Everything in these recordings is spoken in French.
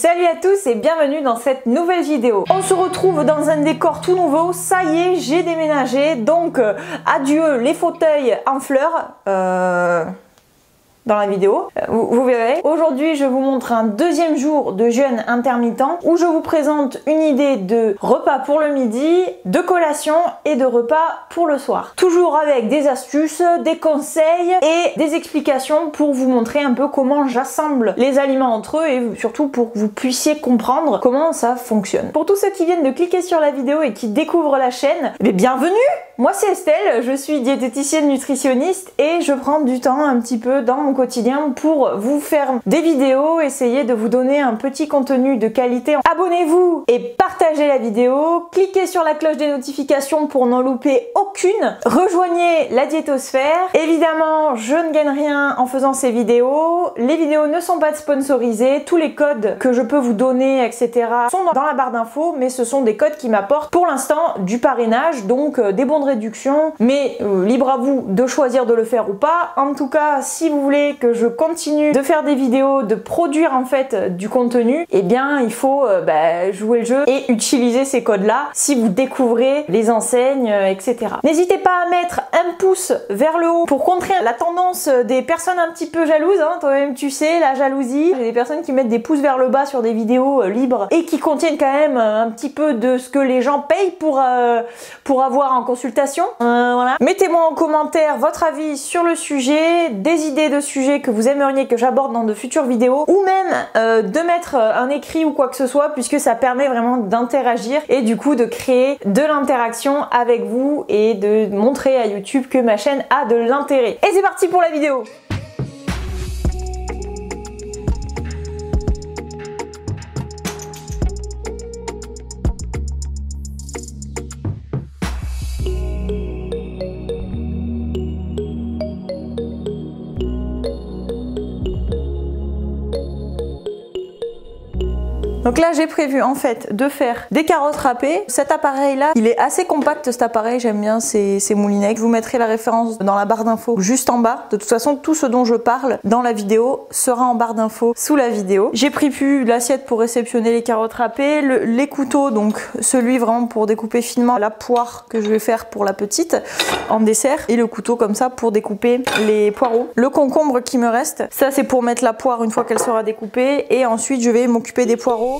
Salut à tous et bienvenue dans cette nouvelle vidéo. On se retrouve dans un décor tout nouveau. Ça y est, j'ai déménagé. Donc adieu les fauteuils en fleurs. Dans la vidéo, vous verrez. Aujourd'hui, je vous montre un deuxième jour de jeûne intermittent où je vous présente une idée de repas pour le midi, de collation et de repas pour le soir. Toujours avec des astuces, des conseils et des explications pour vous montrer un peu comment j'assemble les aliments entre eux et surtout pour que vous puissiez comprendre comment ça fonctionne. Pour tous ceux qui viennent de cliquer sur la vidéo et qui découvrent la chaîne, bienvenue! Moi c'est Estelle, je suis diététicienne nutritionniste et je prends du temps un petit peu dans mon quotidien pour vous faire des vidéos, essayer de vous donner un petit contenu de qualité. Abonnez-vous et partagez la vidéo, cliquez sur la cloche des notifications pour n'en louper aucune, rejoignez la diétosphère. Évidemment, je ne gagne rien en faisant ces vidéos, les vidéos ne sont pas sponsorisées, tous les codes que je peux vous donner, etc. sont dans la barre d'infos, mais ce sont des codes qui m'apportent pour l'instant du parrainage, donc des bons de réduction, mais libre à vous de choisir de le faire ou pas. En tout cas, si vous voulez que je continue de faire des vidéos, de produire en fait du contenu, eh bien il faut jouer le jeu et utiliser ces codes là si vous découvrez les enseignes, etc. N'hésitez pas à mettre un pouce vers le haut pour contrer la tendance des personnes un petit peu jalouses, hein. Toi-même tu sais, la jalousie. J'ai des personnes qui mettent des pouces vers le bas sur des vidéos libres et qui contiennent quand même un petit peu de ce que les gens payent pour avoir en consultation. Voilà. Mettez-moi en commentaire votre avis sur le sujet, des idées de sujets que vous aimeriez que j'aborde dans de futures vidéos, ou même de mettre un écrit ou quoi que ce soit, puisque ça permet vraiment d'interagir et du coup de créer de l'interaction avec vous et de montrer à YouTube que ma chaîne a de l'intérêt. Et c'est parti pour la vidéo. Donc là j'ai prévu en fait de faire des carottes râpées. Cet appareil là, il est assez compact cet appareil, j'aime bien ces moulinets. Je vous mettrai la référence dans la barre d'infos juste en bas. De toute façon tout ce dont je parle dans la vidéo sera en barre d'infos sous la vidéo. J'ai prévu l'assiette pour réceptionner les carottes râpées, les couteaux, donc celui vraiment pour découper finement la poire que je vais faire pour la petite en dessert, et le couteau comme ça pour découper les poireaux. Le concombre qui me reste, ça c'est pour mettre la poire une fois qu'elle sera découpée, et ensuite je vais m'occuper des poireaux.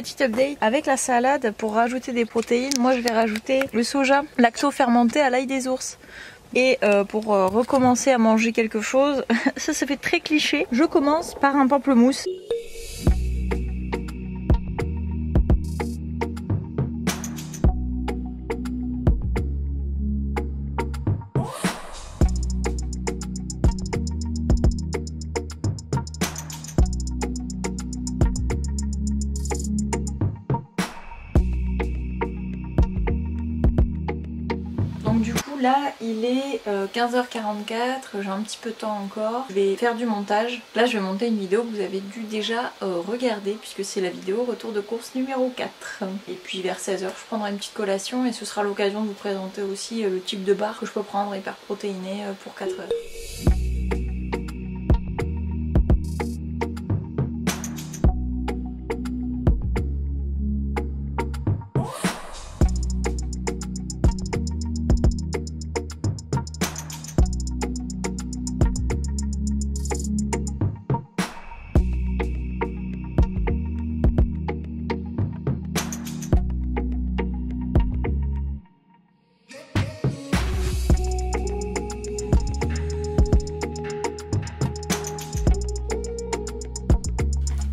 Petit update avec la salade pour rajouter des protéines. Moi je vais rajouter le soja lacto fermenté à l'ail des ours. Et pour recommencer à manger quelque chose, ça fait très cliché, je commence par un pamplemousse. Donc du coup là il est 15h44, j'ai un petit peu de temps encore. Je vais faire du montage. Là je vais monter une vidéo que vous avez dû déjà regarder puisque c'est la vidéo retour de course numéro 4. Et puis vers 16h je prendrai une petite collation et ce sera l'occasion de vous présenter aussi le type de barre que je peux prendre hyper protéiné pour 4 heures.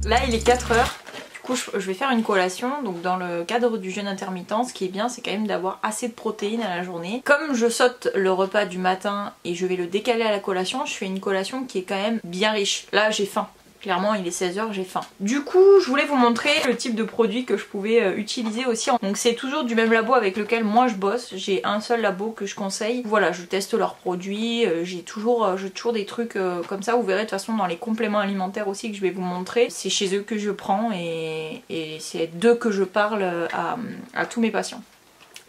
Là il est 4 heures, du coup je vais faire une collation. Donc dans le cadre du jeûne intermittent, ce qui est bien c'est quand même d'avoir assez de protéines à la journée. Comme je saute le repas du matin et je vais le décaler à la collation, je fais une collation qui est quand même bien riche. Là j'ai faim. Clairement il est 16h, j'ai faim. Du coup je voulais vous montrer le type de produit que je pouvais utiliser aussi. Donc c'est toujours du même labo avec lequel moi je bosse. J'ai un seul labo que je conseille. Voilà, je teste leurs produits. J'ai toujours des trucs comme ça. Vous verrez de toute façon dans les compléments alimentaires aussi que je vais vous montrer. C'est chez eux que je prends et c'est d'eux que je parle à tous mes patients.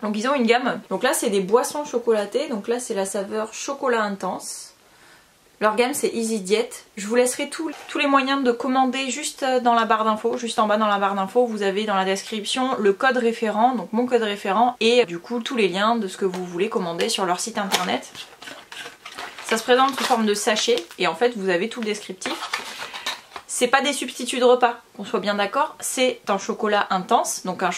Donc ils ont une gamme. Donc là c'est des boissons chocolatées. Donc là c'est la saveur chocolat intense. Leur gamme c'est Easy Diet. Je vous laisserai tous les moyens de commander juste dans la barre d'infos. Juste en bas dans la barre d'infos, vous avez dans la description le code référent, donc mon code référent, et du coup tous les liens de ce que vous voulez commander sur leur site internet. Ça se présente sous forme de sachet et en fait vous avez tout le descriptif. C'est pas des substituts de repas, qu'on soit bien d'accord, c'est un chocolat intense, donc un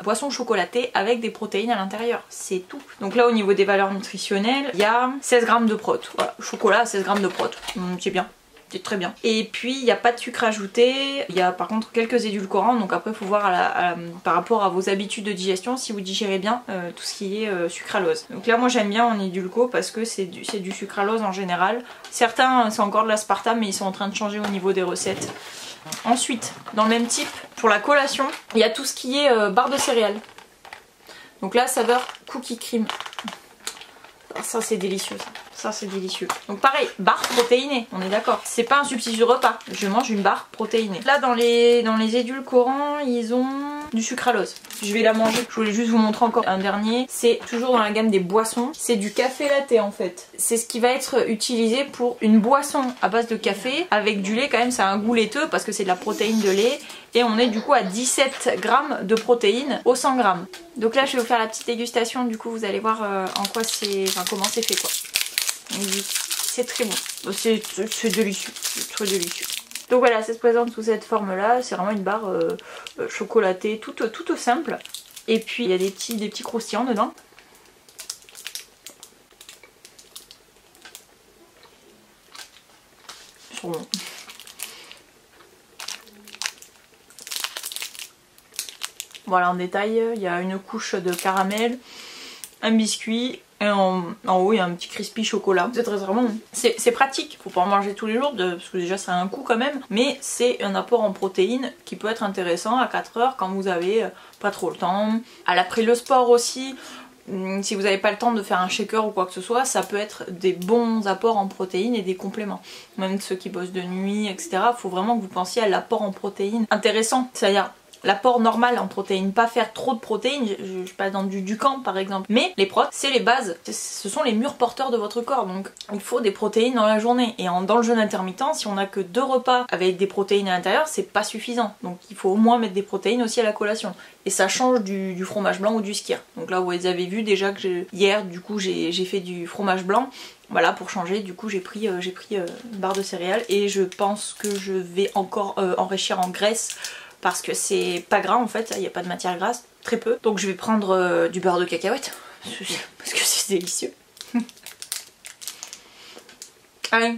boisson chocolatée avec des protéines à l'intérieur, c'est tout. Donc là au niveau des valeurs nutritionnelles, il y a 16 grammes de prot, voilà, chocolat à 16 grammes de prot, c'est bien. C'est très bien. Et puis il n'y a pas de sucre ajouté, il y a par contre quelques édulcorants, donc après il faut voir par rapport à vos habitudes de digestion si vous digérez bien tout ce qui est sucralose. Donc là moi j'aime bien en édulco parce que c'est du sucralose en général. Certains c'est encore de l'aspartame mais ils sont en train de changer au niveau des recettes. Ensuite, dans le même type, pour la collation, il y a tout ce qui est barre de céréales. Donc là saveur cookie cream. Ça c'est délicieux ça. Ça c'est délicieux. Donc pareil, barre protéinée, on est d'accord. C'est pas un substitut de repas, je mange une barre protéinée. Là dans les édulcorants, ils ont du sucralose. Je vais la manger. Je voulais juste vous montrer encore un dernier. C'est toujours dans la gamme des boissons. C'est du café latte en fait. C'est ce qui va être utilisé pour une boisson à base de café avec du lait. Quand même ça a un goût laiteux parce que c'est de la protéine de lait. Et on est du coup à 17 grammes de protéines au 100 grammes. Donc là je vais vous faire la petite dégustation. Du coup vous allez voir en quoi comment c'est fait quoi. C'est très bon, c'est délicieux, c'est très délicieux. Donc voilà, ça se présente sous cette forme là, c'est vraiment une barre chocolatée, toute simple. Et puis il y a des petits croustillants dedans. Ils sont bons. Voilà en détail, il y a une couche de caramel, un biscuit. Et en haut il y a un petit crispy chocolat. C'est très bon. C'est pratique, faut pas en manger tous les jours parce que déjà ça a un coût quand même. Mais c'est un apport en protéines qui peut être intéressant à 4 heures quand vous avez pas trop le temps. Après le sport aussi, si vous n'avez pas le temps de faire un shaker ou quoi que ce soit, ça peut être des bons apports en protéines et des compléments. Même ceux qui bossent de nuit, etc. Faut vraiment que vous pensiez à l'apport en protéines intéressant. C'est-à-dire l'apport normal en protéines, pas faire trop de protéines, je passe dans du camp par exemple. Mais les protes, c'est les bases, ce sont les murs porteurs de votre corps, donc il faut des protéines dans la journée. Et dans le jeûne intermittent, si on n'a que 2 repas avec des protéines à l'intérieur, c'est pas suffisant. Donc il faut au moins mettre des protéines aussi à la collation. Et ça change du fromage blanc ou du skyr. Donc là vous avez vu déjà que hier du coup j'ai fait du fromage blanc. Voilà, pour changer, du coup j'ai pris une barre de céréales et je pense que je vais encore enrichir en graisse parce que c'est pas gras en fait, il n'y a pas de matière grasse, très peu. Donc je vais prendre du beurre de cacahuète parce que c'est délicieux. Allez,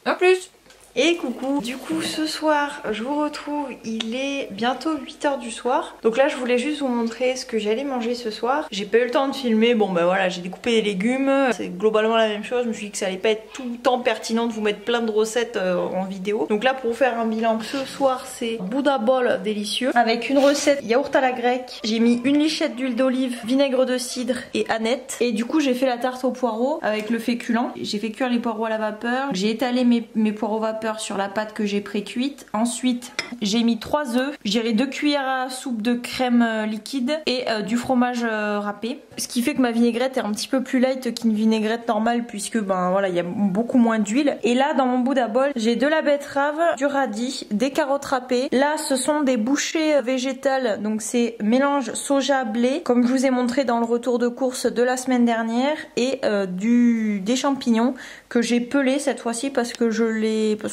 à plus! Et coucou, du coup ce soir je vous retrouve, il est bientôt 8 h du soir. Donc là je voulais juste vous montrer ce que j'allais manger ce soir. J'ai pas eu le temps de filmer, bon bah voilà, j'ai découpé des légumes, c'est globalement la même chose. Je me suis dit que ça allait pas être tout le temps pertinent de vous mettre plein de recettes en vidéo. Donc là pour vous faire un bilan, ce soir c'est Buddha Bowl délicieux avec une recette yaourt à la grecque. J'ai mis une lichette d'huile d'olive, vinaigre de cidre et aneth. Et du coup j'ai fait la tarte aux poireaux avec le féculent. J'ai fait cuire les poireaux à la vapeur, j'ai étalé mes poireaux vapeur sur la pâte que j'ai pré-cuite. Ensuite j'ai mis 3 œufs, j'ai 2 cuillères à soupe de crème liquide et du fromage râpé. Ce qui fait que ma vinaigrette est un petit peu plus light qu'une vinaigrette normale puisque ben voilà il y a beaucoup moins d'huile. Et là dans mon Buddha Bowl j'ai de la betterave, du radis, des carottes râpées. Là ce sont des bouchées végétales, donc c'est mélange soja blé comme je vous ai montré dans le retour de course de la semaine dernière, et des champignons que j'ai pelés cette fois-ci parce que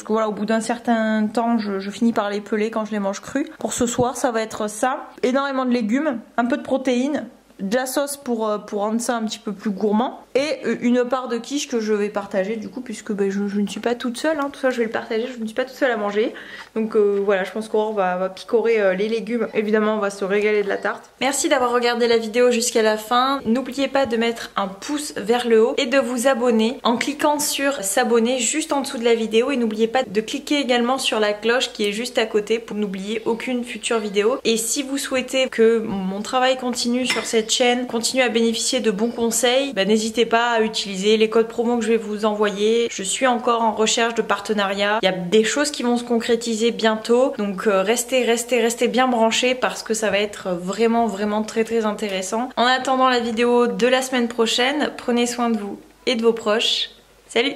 voilà, au bout d'un certain temps je finis par les peler quand je les mange crus. Pour ce soir ça va être ça, énormément de légumes, un peu de protéines, de la sauce pour rendre ça un petit peu plus gourmand, et une part de quiche que je vais partager du coup puisque ben, je ne suis pas toute seule, hein. Tout ça je vais le partager, je ne suis pas toute seule à manger. Donc voilà, je pense qu'on va picorer les légumes, évidemment on va se régaler de la tarte. Merci d'avoir regardé la vidéo jusqu'à la fin. N'oubliez pas de mettre un pouce vers le haut et de vous abonner en cliquant sur s'abonner juste en dessous de la vidéo, et n'oubliez pas de cliquer également sur la cloche qui est juste à côté pour n'oublier aucune future vidéo. Et si vous souhaitez que mon travail continue sur cette chaîne, continue à bénéficier de bons conseils, bah, n'hésitez pas à utiliser les codes promo que je vais vous envoyer. Je suis encore en recherche de partenariat, il y a des choses qui vont se concrétiser bientôt, donc restez bien branchés parce que ça va être vraiment très intéressant. En attendant la vidéo de la semaine prochaine, prenez soin de vous et de vos proches. Salut!